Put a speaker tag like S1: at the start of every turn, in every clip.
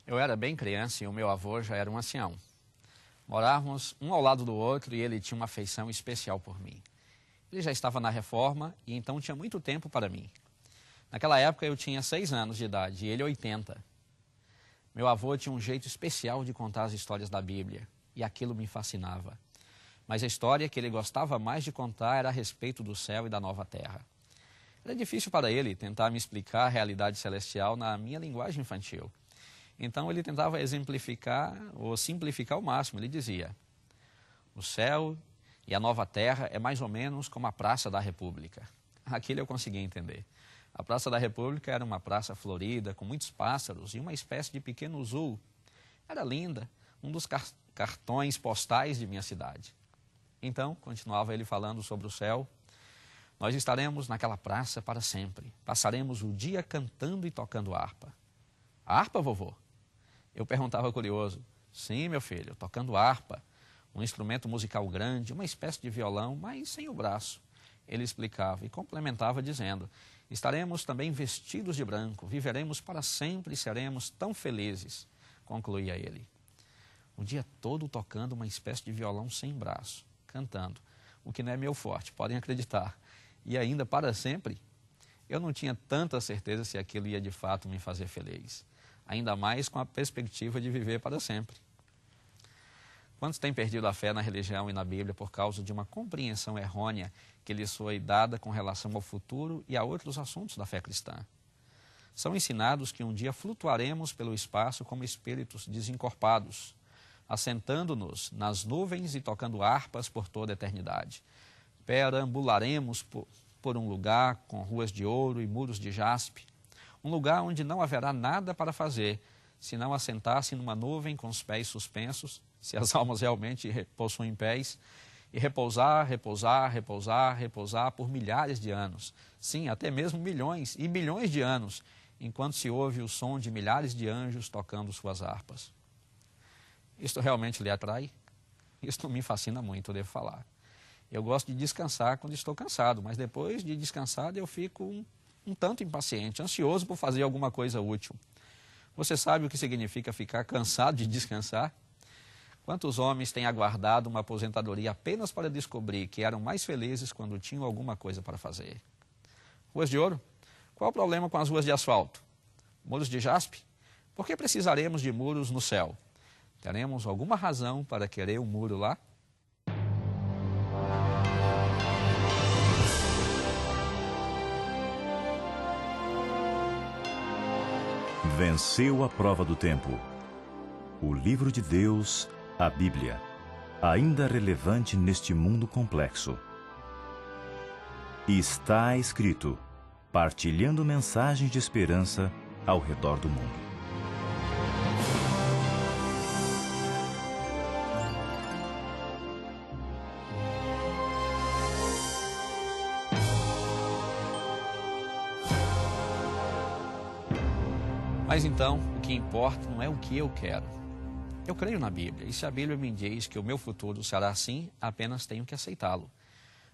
S1: Eu era bem criança e o meu avô já era um ancião. Morávamos um ao lado do outro e ele tinha uma afeição especial por mim. Ele já estava na reforma e então tinha muito tempo para mim. Naquela época eu tinha 6 anos de idade e ele 80. Meu avô tinha um jeito especial de contar as histórias da Bíblia e aquilo me fascinava. Mas a história que ele gostava mais de contar era a respeito do céu e da nova terra. Era difícil para ele tentar me explicar a realidade celestial na minha linguagem infantil. Então ele tentava exemplificar ou simplificar ao máximo. Ele dizia: o céu e a nova terra é mais ou menos como a Praça da República. Aquilo eu conseguia entender. A Praça da República era uma praça florida, com muitos pássaros e uma espécie de pequeno zoo. Era linda, um dos cartões postais de minha cidade. Então, continuava ele falando sobre o céu, nós estaremos naquela praça para sempre. Passaremos o dia cantando e tocando harpa. Harpa, vovô? Eu perguntava curioso. Sim, meu filho, tocando harpa. Um instrumento musical grande, uma espécie de violão, mas sem o braço. Ele explicava e complementava dizendo: estaremos também vestidos de branco, viveremos para sempre e seremos tão felizes, concluía ele. O dia todo tocando uma espécie de violão sem braço, cantando, o que não é meu forte, podem acreditar. E ainda para sempre, eu não tinha tanta certeza se aquilo ia de fato me fazer feliz. Ainda mais com a perspectiva de viver para sempre. Quantos têm perdido a fé na religião e na Bíblia por causa de uma compreensão errônea que lhes foi dada com relação ao futuro e a outros assuntos da fé cristã? São ensinados que um dia flutuaremos pelo espaço como espíritos desencorpados, assentando-nos nas nuvens e tocando harpas por toda a eternidade. Perambularemos por um lugar com ruas de ouro e muros de jaspe, um lugar onde não haverá nada para fazer, senão assentar-se numa nuvem com os pés suspensos, se as almas realmente possuem pés, e repousar, repousar, repousar, repousar por milhares de anos, sim, até mesmo milhões e milhões de anos, enquanto se ouve o som de milhares de anjos tocando suas harpas. Isto realmente lhe atrai? Isto me fascina muito, devo falar. Eu gosto de descansar quando estou cansado, mas depois de descansado eu fico um tanto impaciente, ansioso por fazer alguma coisa útil. Você sabe o que significa ficar cansado de descansar? Quantos homens têm aguardado uma aposentadoria apenas para descobrir que eram mais felizes quando tinham alguma coisa para fazer? Ruas de ouro? Qual o problema com as ruas de asfalto? Muros de jaspe? Por que precisaremos de muros no céu? Teremos alguma razão para querer um muro lá?
S2: Venceu a prova do tempo. O livro de Deus, a Bíblia, ainda relevante neste mundo complexo. E está escrito, partilhando mensagens de esperança ao redor do mundo.
S1: Mas então, o que importa não é o que eu quero. Eu creio na Bíblia, e se a Bíblia me diz que o meu futuro será assim, apenas tenho que aceitá-lo.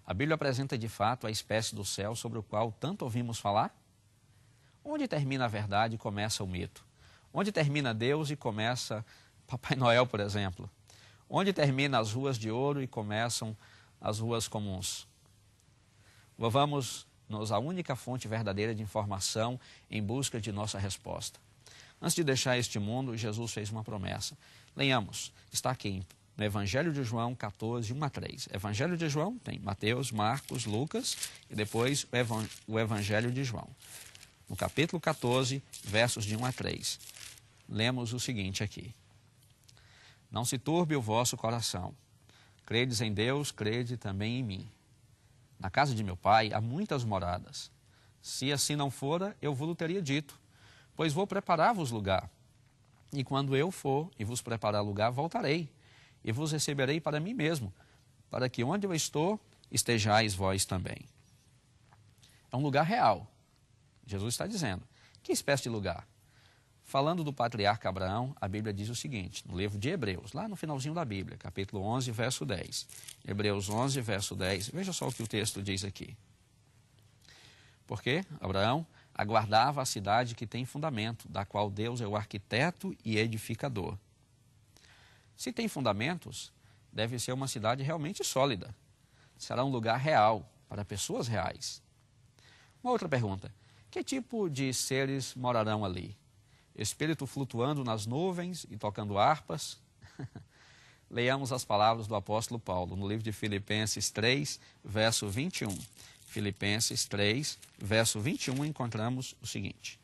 S1: A Bíblia apresenta de fato a espécie do céu sobre o qual tanto ouvimos falar? Onde termina a verdade e começa o mito? Onde termina Deus e começa Papai Noel, por exemplo? Onde termina as ruas de ouro e começam as ruas comuns? Vamos-nos à única fonte verdadeira de informação em busca de nossa resposta. Antes de deixar este mundo, Jesus fez uma promessa. Leiamos, está aqui no Evangelho de João 14, 1 a 3. Evangelho de João tem Mateus, Marcos, Lucas e depois o Evangelho de João. No capítulo 14, versos de 1 a 3, lemos o seguinte aqui. Não se turbe o vosso coração. Credes em Deus, crede também em mim. Na casa de meu pai há muitas moradas. Se assim não fora, eu vos teria dito, pois vou preparar-vos lugar. E quando eu for e vos preparar lugar, voltarei, e vos receberei para mim mesmo, para que onde eu estou, estejais vós também. É um lugar real. Jesus está dizendo. Que espécie de lugar? Falando do patriarca Abraão, a Bíblia diz o seguinte, no livro de Hebreus, lá no finalzinho da Bíblia, capítulo 11, verso 10. Hebreus 11, verso 10. Veja só o que o texto diz aqui. Porque Abraão, Aguardava a cidade que tem fundamento, da qual Deus é o arquiteto e edificador. Se tem fundamentos, deve ser uma cidade realmente sólida. Será um lugar real, para pessoas reais. Uma outra pergunta: que tipo de seres morarão ali? Espírito flutuando nas nuvens e tocando harpas? Leiamos as palavras do apóstolo Paulo no livro de Filipenses 3, verso 21. Filipenses 3, verso 21, encontramos o seguinte: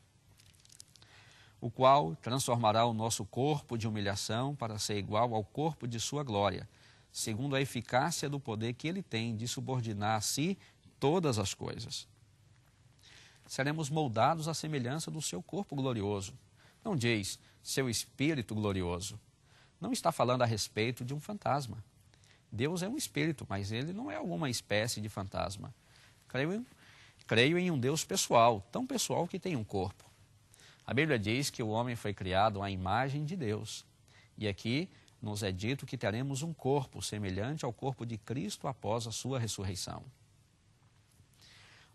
S1: o qual transformará o nosso corpo de humilhação para ser igual ao corpo de sua glória, segundo a eficácia do poder que ele tem de subordinar a si todas as coisas. Seremos moldados à semelhança do seu corpo glorioso. Não diz seu espírito glorioso. Não está falando a respeito de um fantasma. Deus é um espírito, mas ele não é alguma espécie de fantasma. Creio em um Deus pessoal, tão pessoal que tem um corpo. A Bíblia diz que o homem foi criado à imagem de Deus. E aqui nos é dito que teremos um corpo semelhante ao corpo de Cristo após a sua ressurreição.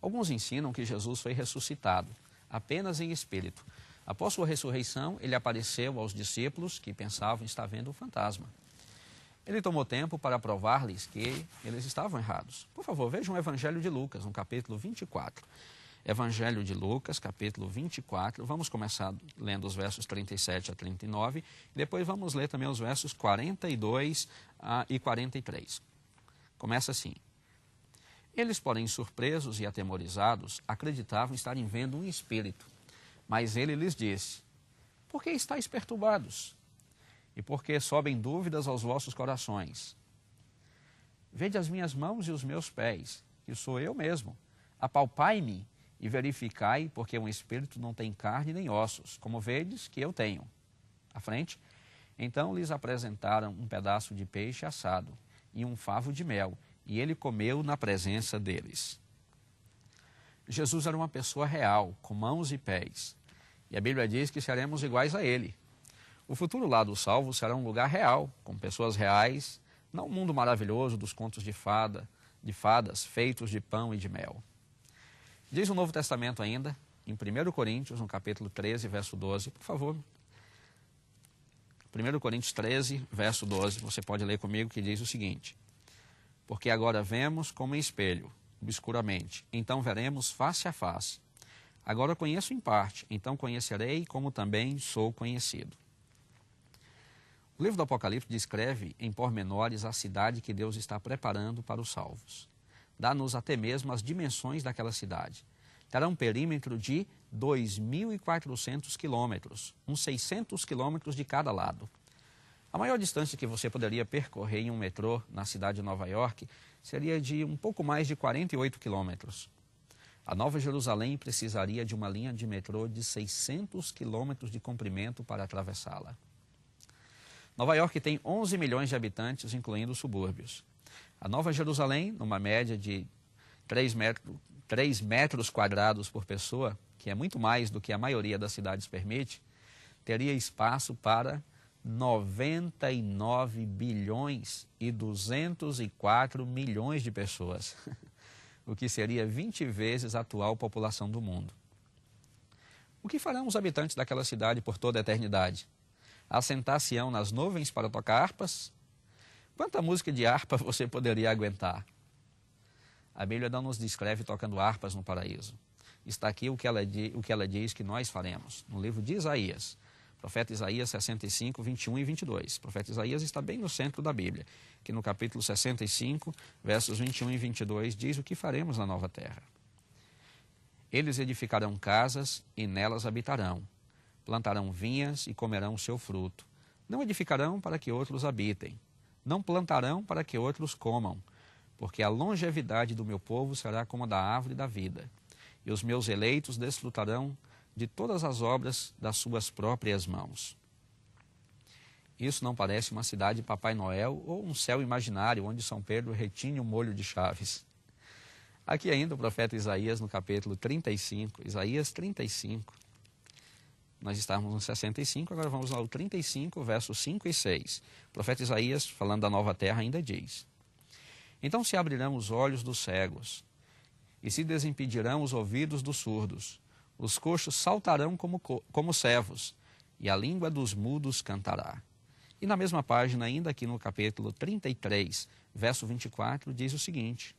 S1: Alguns ensinam que Jesus foi ressuscitado, apenas em espírito. Após sua ressurreição, ele apareceu aos discípulos que pensavam estar vendo um fantasma. Ele tomou tempo para provar-lhes que eles estavam errados. Por favor, vejam o Evangelho de Lucas, no capítulo 24. Evangelho de Lucas, capítulo 24. Vamos começar lendo os versos 37 a 39. E depois vamos ler também os versos 42 e 43. Começa assim: eles, porém, surpresos e atemorizados, acreditavam estarem vendo um espírito. Mas ele lhes disse: por que estáis perturbados? E por que sobem dúvidas aos vossos corações? Vede as minhas mãos e os meus pés, que sou eu mesmo. Apalpai-me e verificai, porque um espírito não tem carne nem ossos, como vedes que eu tenho. À frente, então lhes apresentaram um pedaço de peixe assado e um favo de mel, e ele comeu na presença deles. Jesus era uma pessoa real, com mãos e pés. E a Bíblia diz que seremos iguais a ele. O futuro lar dos salvos será um lugar real, com pessoas reais, não um mundo maravilhoso dos contos de fadas, feitos de pão e de mel. Diz o Novo Testamento ainda, em 1 Coríntios, no capítulo 13, verso 12, por favor. 1 Coríntios 13, verso 12, você pode ler comigo, que diz o seguinte: porque agora vemos como em espelho, obscuramente, então veremos face a face. Agora conheço em parte, então conhecerei como também sou conhecido. O livro do Apocalipse descreve em pormenores a cidade que Deus está preparando para os salvos. Dá-nos até mesmo as dimensões daquela cidade. Terá um perímetro de 2.400 quilômetros, uns 600 quilômetros de cada lado. A maior distância que você poderia percorrer em um metrô na cidade de Nova York seria de um pouco mais de 48 quilômetros. A Nova Jerusalém precisaria de uma linha de metrô de 600 quilômetros de comprimento para atravessá-la. Nova York tem 11 milhões de habitantes, incluindo os subúrbios. A Nova Jerusalém, numa média de 3 metros quadrados por pessoa, que é muito mais do que a maioria das cidades permite, teria espaço para 99 bilhões e 204 milhões de pessoas, o que seria 20 vezes a atual população do mundo. O que farão os habitantes daquela cidade por toda a eternidade? Assentar-se-ão nas nuvens para tocar harpas? Quanta música de harpa você poderia aguentar? A Bíblia não nos descreve tocando harpas no paraíso. Está aqui o que ela diz que nós faremos, no livro de Isaías. Profeta Isaías 65, 21 e 22. O profeta Isaías está bem no centro da Bíblia, que no capítulo 65, versos 21 e 22, diz o que faremos na nova terra. Eles edificarão casas e nelas habitarão. Plantarão vinhas e comerão o seu fruto. Não edificarão para que outros habitem. Não plantarão para que outros comam. Porque a longevidade do meu povo será como a da árvore da vida. E os meus eleitos desfrutarão de todas as obras das suas próprias mãos. Isso não parece uma cidade de Papai Noel ou um céu imaginário onde São Pedro retine um molho de chaves. Aqui ainda o profeta Isaías, no capítulo 35, Isaías 35. Nós estávamos no 65, agora vamos ao 35, versos 5 e 6. O profeta Isaías, falando da nova terra, ainda diz: então se abrirão os olhos dos cegos, e se desimpedirão os ouvidos dos surdos. Os coxos saltarão como servos, e a língua dos mudos cantará. E na mesma página, ainda aqui no capítulo 33, verso 24, diz o seguinte: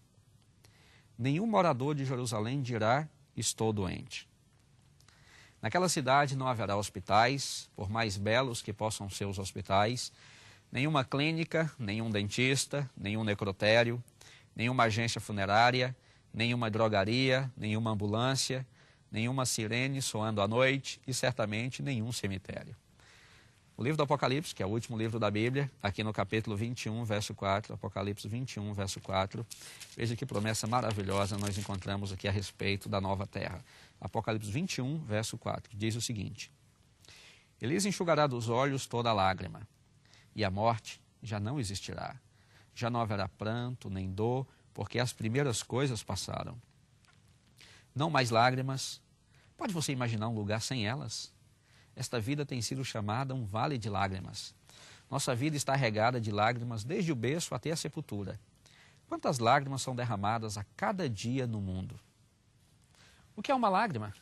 S1: nenhum morador de Jerusalém dirá, estou doente. Naquela cidade não haverá hospitais, por mais belos que possam ser os hospitais, nenhuma clínica, nenhum dentista, nenhum necrotério, nenhuma agência funerária, nenhuma drogaria, nenhuma ambulância, nenhuma sirene soando à noite e certamente nenhum cemitério. O livro do Apocalipse, que é o último livro da Bíblia, aqui no capítulo 21, verso 4, Apocalipse 21, verso 4, veja que promessa maravilhosa nós encontramos aqui a respeito da nova terra. Apocalipse 21, verso 4, diz o seguinte: ele lhes enxugará dos olhos toda lágrima, e a morte já não existirá. Já não haverá pranto nem dor, porque as primeiras coisas passaram. Não mais lágrimas. Pode você imaginar um lugar sem elas? Esta vida tem sido chamada um vale de lágrimas. Nossa vida está regada de lágrimas desde o berço até a sepultura. Quantas lágrimas são derramadas a cada dia no mundo? O que é uma lágrima?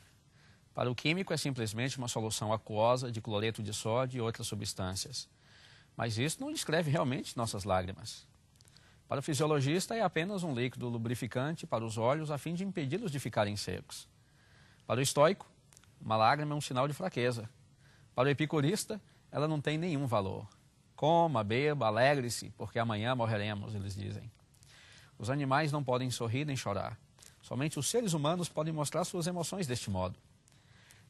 S1: Para o químico é simplesmente uma solução aquosa de cloreto de sódio e outras substâncias. Mas isso não descreve realmente nossas lágrimas. Para o fisiologista é apenas um líquido lubrificante para os olhos a fim de impedi-los de ficarem secos. Para o estoico, uma lágrima é um sinal de fraqueza. Para o epicurista, ela não tem nenhum valor. Coma, beba, alegre-se, porque amanhã morreremos, eles dizem. Os animais não podem sorrir nem chorar. Somente os seres humanos podem mostrar suas emoções deste modo.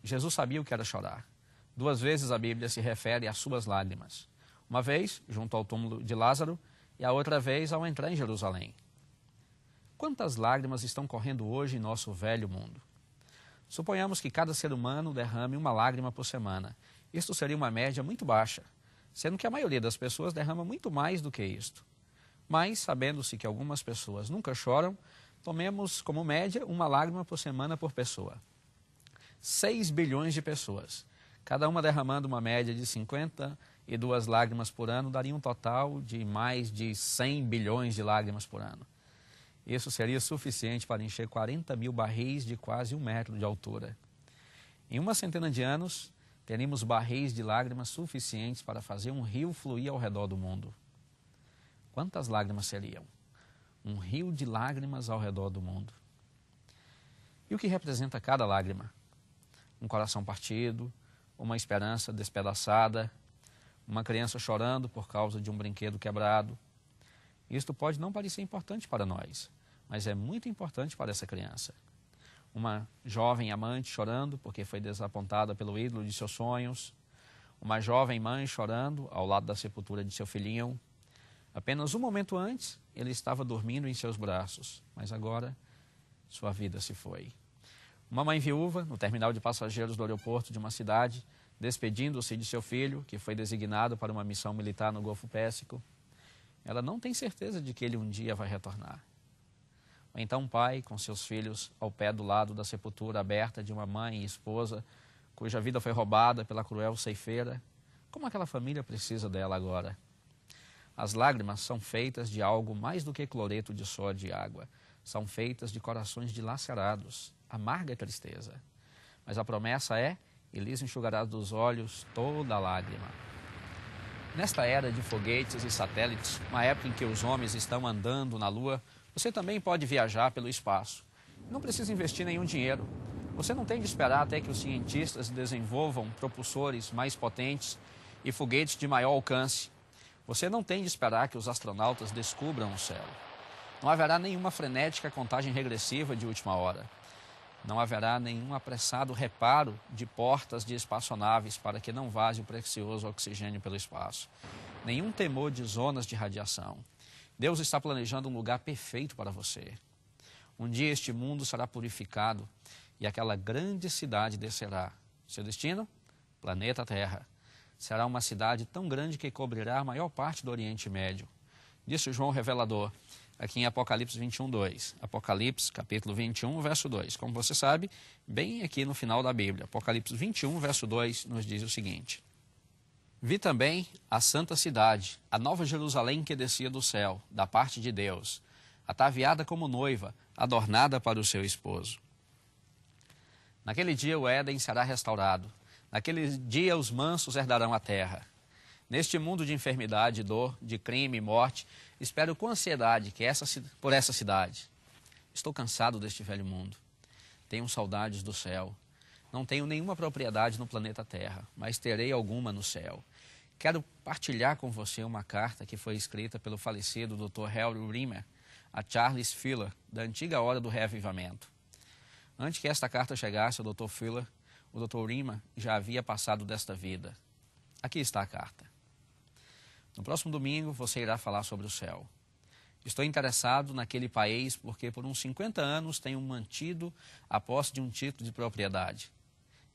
S1: Jesus sabia o que era chorar. 2 vezes a Bíblia se refere às suas lágrimas. Uma vez, junto ao túmulo de Lázaro, e a outra vez ao entrar em Jerusalém. Quantas lágrimas estão correndo hoje em nosso velho mundo? Suponhamos que cada ser humano derrame uma lágrima por semana. Isto seria uma média muito baixa, sendo que a maioria das pessoas derrama muito mais do que isto. Mas, sabendo-se que algumas pessoas nunca choram, tomemos como média uma lágrima por semana por pessoa. 6 bilhões de pessoas, cada uma derramando uma média de 52 lágrimas por ano, daria um total de mais de 100 bilhões de lágrimas por ano. Isso seria suficiente para encher 40 mil barris de quase 1 metro de altura. Em uma centena de anos, teríamos barris de lágrimas suficientes para fazer um rio fluir ao redor do mundo. Quantas lágrimas seriam? Um rio de lágrimas ao redor do mundo. E o que representa cada lágrima? Um coração partido, uma esperança despedaçada, uma criança chorando por causa de um brinquedo quebrado. Isto pode não parecer importante para nós, mas é muito importante para essa criança. Uma jovem amante chorando porque foi desapontada pelo ídolo de seus sonhos. Uma jovem mãe chorando ao lado da sepultura de seu filhinho. Apenas um momento antes, ele estava dormindo em seus braços, mas agora sua vida se foi. Uma mãe viúva, no terminal de passageiros do aeroporto de uma cidade, despedindo-se de seu filho, que foi designado para uma missão militar no Golfo Pérsico. Ela não tem certeza de que ele um dia vai retornar. Ou então um pai com seus filhos ao pé do lado da sepultura aberta de uma mãe e esposa, cuja vida foi roubada pela cruel ceifeira. Como aquela família precisa dela agora? As lágrimas são feitas de algo mais do que cloreto de sódio e água. São feitas de corações dilacerados, amarga tristeza. Mas a promessa é, e lhes enxugará dos olhos toda lágrima. Nesta era de foguetes e satélites, uma época em que os homens estão andando na Lua, você também pode viajar pelo espaço. Não precisa investir nenhum dinheiro. Você não tem de esperar até que os cientistas desenvolvam propulsores mais potentes e foguetes de maior alcance. Você não tem de esperar que os astronautas descubram o céu. Não haverá nenhuma frenética contagem regressiva de última hora. Não haverá nenhum apressado reparo de portas de espaçonaves para que não vaze o precioso oxigênio pelo espaço. Nenhum temor de zonas de radiação. Deus está planejando um lugar perfeito para você. Um dia este mundo será purificado e aquela grande cidade descerá. Seu destino? Planeta Terra. Será uma cidade tão grande que cobrirá a maior parte do Oriente Médio. Disse João Revelador, aqui em Apocalipse 21, 2. Apocalipse, capítulo 21, verso 2. Como você sabe, bem aqui no final da Bíblia. Apocalipse 21, verso 2, nos diz o seguinte. Vi também a santa cidade, a nova Jerusalém que descia do céu, da parte de Deus, ataviada como noiva, adornada para o seu esposo. Naquele dia o Éden será restaurado. Naquele dia os mansos herdarão a terra. Neste mundo de enfermidade, dor, de crime e morte, espero com ansiedade por essa cidade. Estou cansado deste velho mundo. Tenho saudades do céu. Não tenho nenhuma propriedade no planeta Terra, mas terei alguma no céu. Quero partilhar com você uma carta que foi escrita pelo falecido Dr. Harry Rimmer a Charles Fuller, da antiga Hora do Reavivamento. Antes que esta carta chegasse ao Dr. Fuller, o Dr. Rimmer já havia passado desta vida. Aqui está a carta. No próximo domingo você irá falar sobre o céu. Estou interessado naquele país porque por uns 50 anos tenho mantido a posse de um título de propriedade.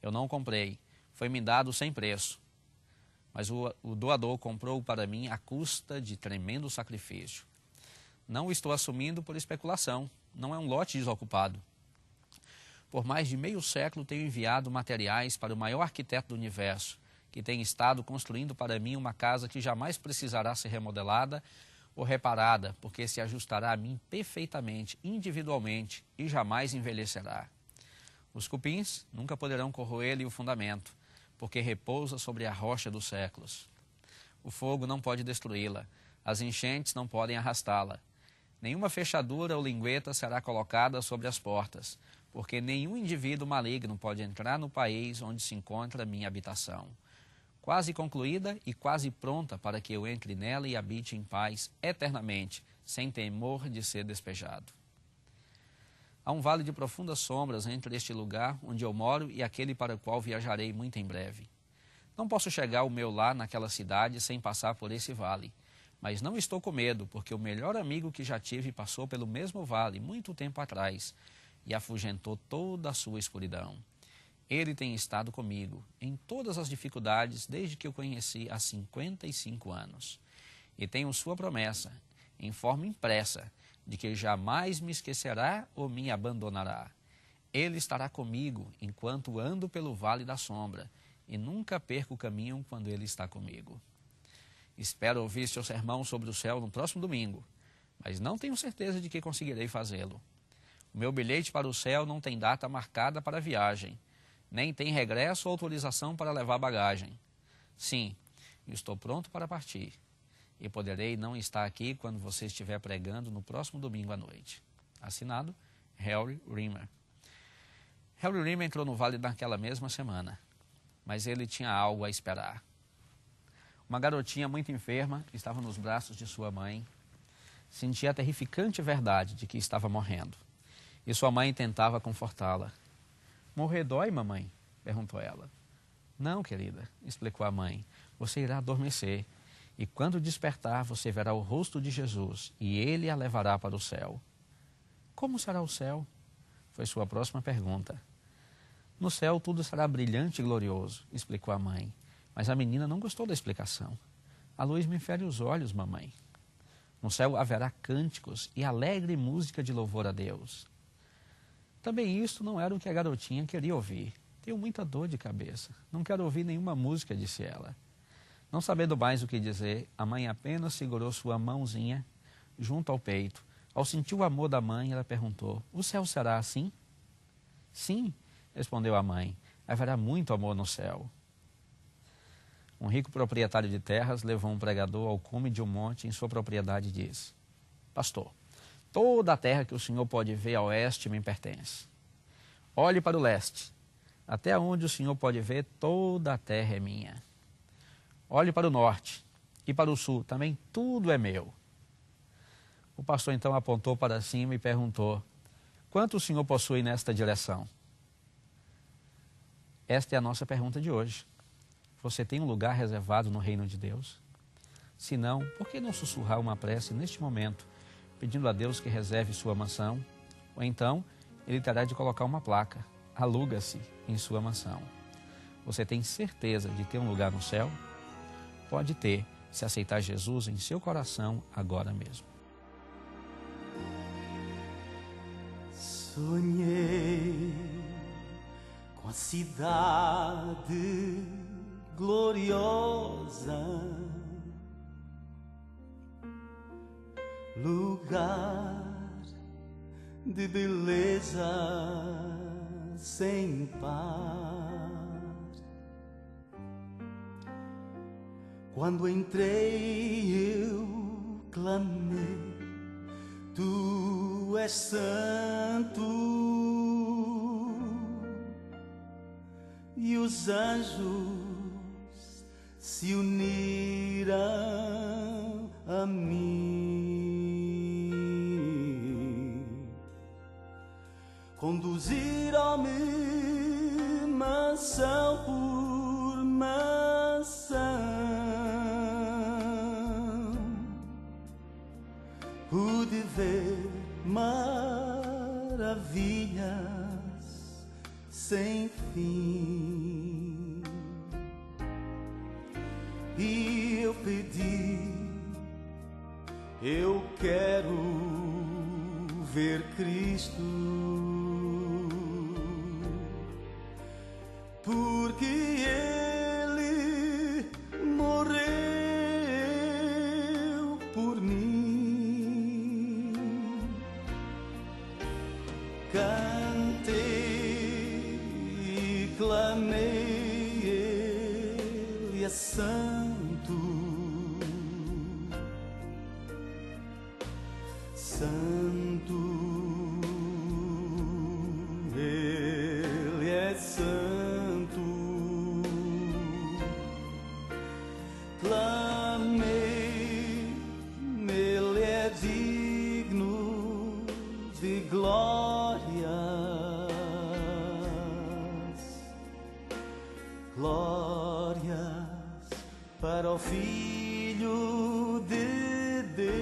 S1: Eu não o comprei, foi-me dado sem preço. Mas o doador comprou para mim à custa de tremendo sacrifício. Não o estou assumindo por especulação, não é um lote desocupado. Por mais de meio século tenho enviado materiais para o maior arquiteto do universo, que tem estado construindo para mim uma casa que jamais precisará ser remodelada ou reparada, porque se ajustará a mim perfeitamente, individualmente, e jamais envelhecerá. Os cupins nunca poderão corroer-lhe o fundamento, porque repousa sobre a rocha dos séculos. O fogo não pode destruí-la, as enchentes não podem arrastá-la. Nenhuma fechadura ou lingueta será colocada sobre as portas, porque nenhum indivíduo maligno pode entrar no país onde se encontra a minha habitação. Quase concluída e quase pronta para que eu entre nela e habite em paz eternamente, sem temor de ser despejado. Há um vale de profundas sombras entre este lugar onde eu moro e aquele para o qual viajarei muito em breve. Não posso chegar ao meu lar naquela cidade sem passar por esse vale, mas não estou com medo, porque o melhor amigo que já tive passou pelo mesmo vale muito tempo atrás e afugentou toda a sua escuridão. Ele tem estado comigo em todas as dificuldades desde que eu conheci há 55 anos. E tenho sua promessa, em forma impressa, de que jamais me esquecerá ou me abandonará. Ele estará comigo enquanto ando pelo vale da sombra, e nunca perco o caminho quando ele está comigo. Espero ouvir seu sermão sobre o céu no próximo domingo, mas não tenho certeza de que conseguirei fazê-lo. O meu bilhete para o céu não tem data marcada para a viagem, nem tem regresso ou autorização para levar bagagem. Sim, estou pronto para partir, e poderei não estar aqui quando você estiver pregando no próximo domingo à noite. Assinado, Harry Rimmer. Harry Rimmer entrou no vale naquela mesma semana, mas ele tinha algo a esperar. Uma garotinha muito enferma estava nos braços de sua mãe. Sentia a terrificante verdade de que estava morrendo. E sua mãe tentava confortá-la. Morrer dói, mamãe? Perguntou ela. Não, querida, explicou a mãe. Você irá adormecer. E quando despertar, você verá o rosto de Jesus e ele a levará para o céu. Como será o céu? Foi sua próxima pergunta. No céu tudo será brilhante e glorioso, explicou a mãe. Mas a menina não gostou da explicação. A luz me fere os olhos, mamãe. No céu haverá cânticos e alegre música de louvor a Deus. Também isto não era o que a garotinha queria ouvir. Tenho muita dor de cabeça. Não quero ouvir nenhuma música, disse ela. Não sabendo mais o que dizer, a mãe apenas segurou sua mãozinha junto ao peito. Ao sentir o amor da mãe, ela perguntou, o céu será assim? Sim, respondeu a mãe. Haverá muito amor no céu. Um rico proprietário de terras levou um pregador ao cume de um monte em sua propriedade e disse, pastor, toda a terra que o senhor pode ver a oeste me pertence. Olhe para o leste. Até onde o senhor pode ver, toda a terra é minha. Olhe para o norte e para o sul, também tudo é meu. O pastor então apontou para cima e perguntou, quanto o senhor possui nesta direção? Esta é a nossa pergunta de hoje. Você tem um lugar reservado no reino de Deus? Se não, por que não sussurrar uma prece neste momento, pedindo a Deus que reserve sua mansão? Ou então, ele terá de colocar uma placa, aluga-se em sua mansão. Você tem certeza de ter um lugar no céu? Pode ter, se aceitar Jesus em seu coração agora mesmo.
S3: Sonhei com a cidade gloriosa, lugar de beleza sem par. Quando entrei eu clamei, Tu és santo, e os anjos se uniram a mim. Conduziram-me mansão por mansão, pude ver maravilhas sem fim. E eu pedi, eu quero ver Cristo, porque Ele morreu por mim. Cantei e clamei, Ele é santo, santo, Ele é santo. Clamei, Ele é digno de glórias, glórias para o Filho de Deus.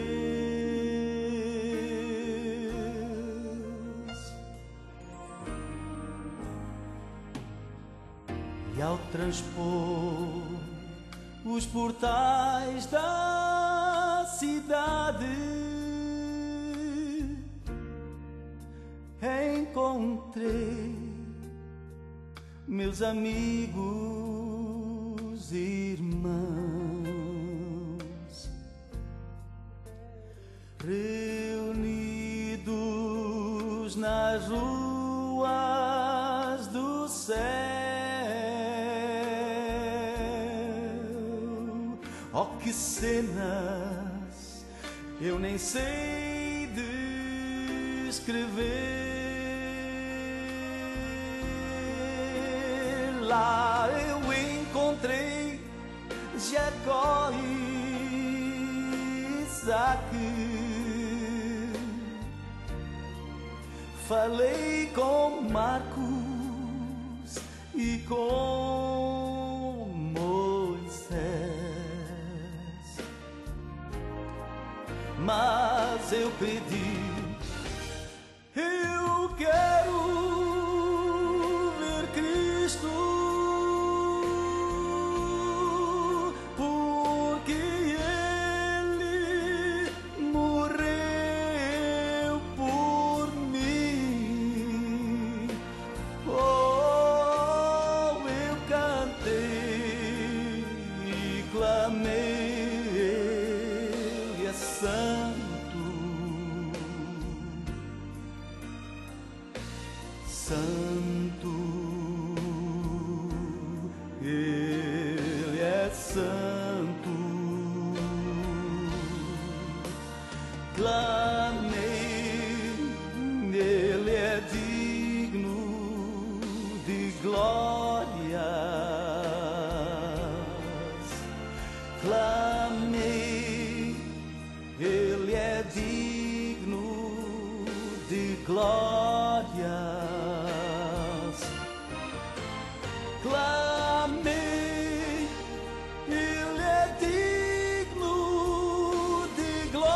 S3: E ao transpor os portais da cidade, encontrei meus amigos e irmãos, reunidos nas ruas do céu. Oh, que cenas eu nem sei descrever. Lá eu encontrei Jacó e Isaque, falei com Marcos e com Moisés, mas eu pedi, eu quero ver Cristo, porque Ele morreu por mim. Oh, eu cantei e clamei, Ele é santo, santo, Ele é santo. Clamei, Ele é digno de glórias. Clamei, Ele é digno de glórias. Clamei, Ele é digno de glórias.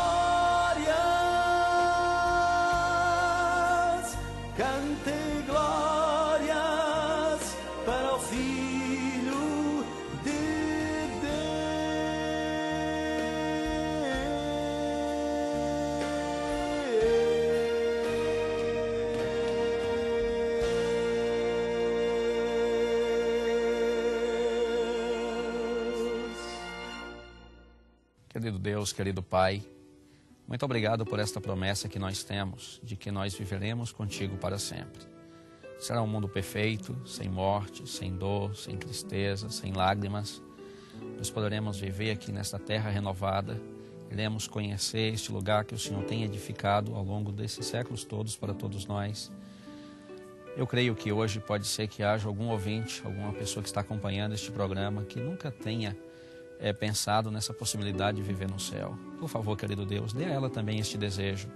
S3: Cantei glórias para o Filho de
S1: Querido Deus, querido Pai, muito obrigado por esta promessa que nós temos, de que nós viveremos contigo para sempre. Será um mundo perfeito, sem morte, sem dor, sem tristeza, sem lágrimas. Nós poderemos viver aqui nesta terra renovada. Iremos conhecer este lugar que o Senhor tem edificado ao longo desses séculos todos para todos nós. Eu creio que hoje pode ser que haja algum ouvinte, alguma pessoa que está acompanhando este programa que nunca tenha pensado nessa possibilidade de viver no céu. Por favor, querido Deus, dê a ela também este desejo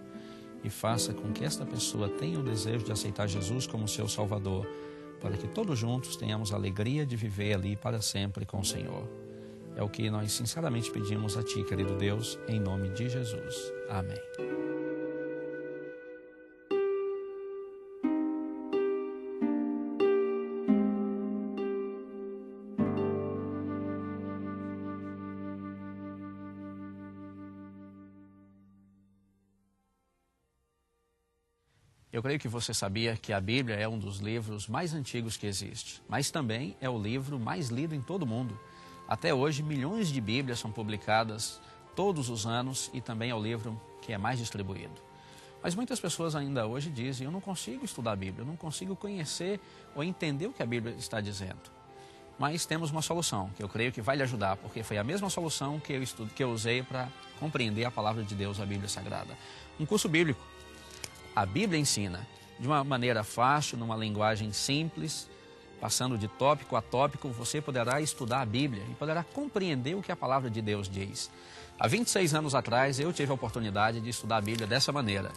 S1: e faça com que esta pessoa tenha o desejo de aceitar Jesus como seu Salvador, para que todos juntos tenhamos a alegria de viver ali para sempre com o Senhor. É o que nós sinceramente pedimos a Ti, querido Deus, em nome de Jesus. Amém. Eu creio que você sabia que a Bíblia é um dos livros mais antigos que existe, mas também é o livro mais lido em todo o mundo. Até hoje, milhões de Bíblias são publicadas todos os anos e também é o livro que é mais distribuído. Mas muitas pessoas ainda hoje dizem, eu não consigo estudar a Bíblia, eu não consigo conhecer ou entender o que a Bíblia está dizendo. Mas temos uma solução, que eu creio que vai lhe ajudar, porque foi a mesma solução que eu usei para compreender a palavra de Deus, a Bíblia Sagrada. Um curso bíblico. A Bíblia ensina de uma maneira fácil, numa linguagem simples, passando de tópico a tópico, você poderá estudar a Bíblia e poderá compreender o que a palavra de Deus diz. Há 26 anos atrás, eu tive a oportunidade de estudar a Bíblia dessa maneira.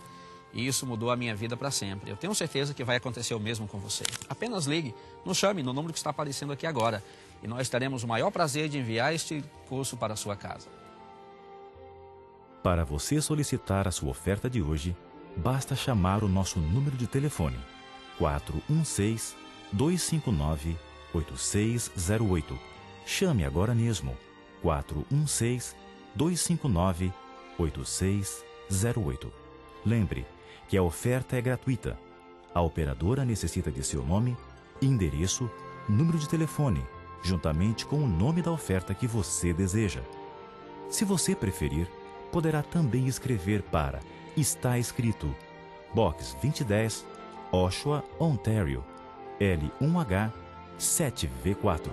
S1: E isso mudou a minha vida para sempre. Eu tenho certeza que vai acontecer o mesmo com você. Apenas ligue, nos chame no número que está aparecendo aqui agora. E nós teremos o maior prazer de enviar este curso para a sua casa.
S2: Para você solicitar a sua oferta de hoje, basta chamar o nosso número de telefone 416-259-8608. Chame agora mesmo 416-259-8608. Lembre que a oferta é gratuita. A operadora necessita de seu nome, endereço, número de telefone, juntamente com o nome da oferta que você deseja. Se você preferir, poderá também escrever para Está Escrito, Box 2010, Oshawa, Ontário, L1H 7V4.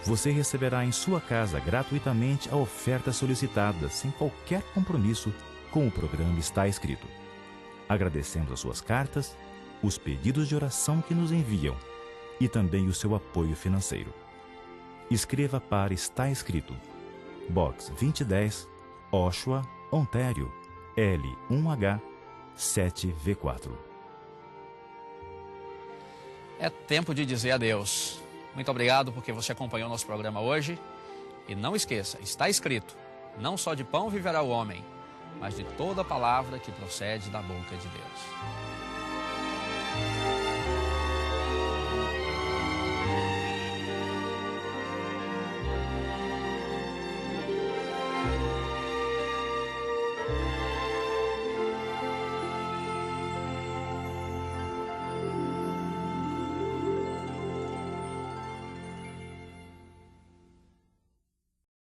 S2: Você receberá em sua casa gratuitamente a oferta solicitada, sem qualquer compromisso com o programa Está Escrito. Agradecemos as suas cartas, os pedidos de oração que nos enviam e também o seu apoio financeiro. Escreva para Está Escrito, Box 2010, Oshawa, Ontário, L1H 7V4.
S1: É tempo de dizer adeus. Muito obrigado porque você acompanhou nosso programa hoje. E não esqueça, está escrito, não só de pão viverá o homem, mas de toda palavra que procede da boca de Deus.